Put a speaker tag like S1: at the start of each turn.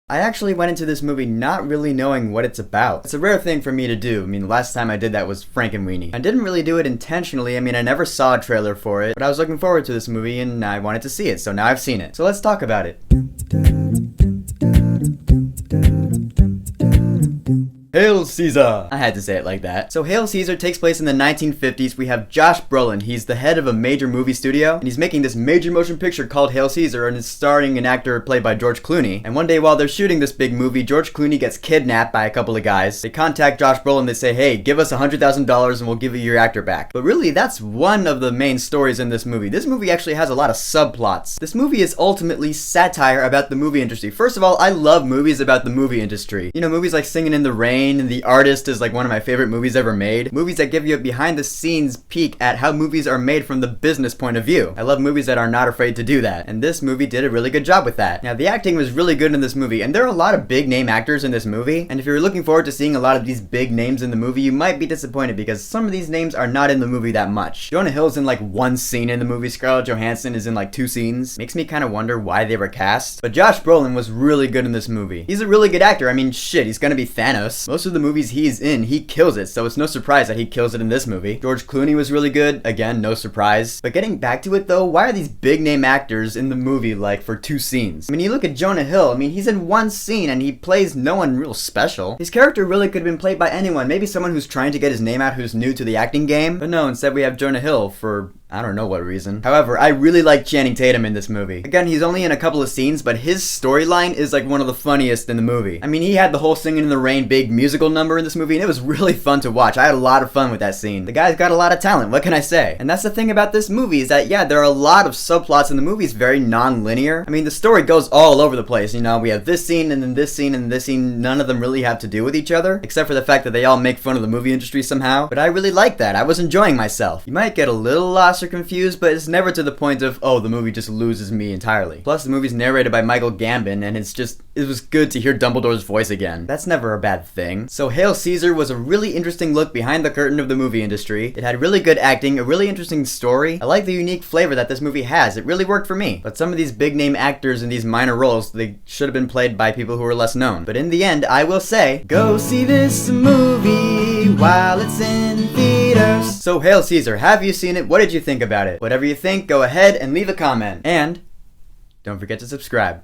S1: I actually went into this movie not really knowing what it's about. It's a rare thing for me to do. I mean, the last time I did that was Frankenweenie. I didn't really do it intentionally. I mean, I never saw a trailer for it, but I was looking forward to this movie and I wanted to see it, so now I've seen it. So let's talk about it. Hail Caesar! I had to say it like that. So Hail Caesar takes place in the 1950s. We have Josh Brolin. He's the head of a major movie studio, and he's making this major motion picture called Hail Caesar, and it's starring an actor played by George Clooney. And one day while they're shooting this big movie, George Clooney gets kidnapped by a couple of guys. They contact Josh Brolin. They say, hey, give us $100,000 and we'll give you your actor back. But really, that's one of the main stories in this movie. This movie actually has a lot of subplots. This movie is ultimately satire about the movie industry. First of all, I love movies about the movie industry. You know, movies like Singing in the Rain and The Artist is like one of my favorite movies ever made. Movies that give you a behind the scenes peek at how movies are made from the business point of view. I love movies that are not afraid to do that, and this movie did a really good job with that. Now, the acting was really good in this movie, and there are a lot of big name actors in this movie, and if you're looking forward to seeing a lot of these big names in the movie, you might be disappointed because some of these names are not in the movie that much. Jonah Hill's in like one scene in the movie, Scarlett Johansson is in like 2 scenes. Makes me kind of wonder why they were cast, but Josh Brolin was really good in this movie. He's a really good actor. I mean, shit, he's gonna be Thanos. Most of the movies he's in, he kills it, so it's no surprise that he kills it in this movie. George Clooney was really good, again, no surprise. But getting back to it though, why are these big name actors in the movie like for 2 scenes? I mean, you look at Jonah Hill, I mean, he's in 1 scene and he plays no one real special. His character really could have been played by anyone, maybe someone who's trying to get his name out who's new to the acting game. But no, instead we have Jonah Hill for I don't know what reason. However, I really like Channing Tatum in this movie. Again, he's only in a couple of scenes, but his storyline is like one of the funniest in the movie. I mean, he had the whole Singing in the Rain big musical number in this movie, and it was really fun to watch. I had a lot of fun with that scene. The guy's got a lot of talent, what can I say? And that's the thing about this movie, is that, yeah, there are a lot of subplots in the movie. It's very non-linear. I mean, the story goes all over the place. You know, we have this scene, and then this scene, and this scene. None of them really have to do with each other, except for the fact that they all make fun of the movie industry somehow. But I really like that. I was enjoying myself. You might get a little lost or confused, but it's never to the point of, oh, the movie just loses me entirely. Plus, the movie's narrated by Michael Gambon, and it was good to hear Dumbledore's voice again. That's never a bad thing. So Hail Caesar was a really interesting look behind the curtain of the movie industry. It had really good acting, a really interesting story. I like the unique flavor that this movie has. It really worked for me. But some of these big name actors in these minor roles, they should have been played by people who are less known. But in the end, I will say, go see this movie while it's in theaters. So Hail Caesar, have you seen it? What did you think about it? Whatever you think, go ahead and leave a comment. And don't forget to subscribe.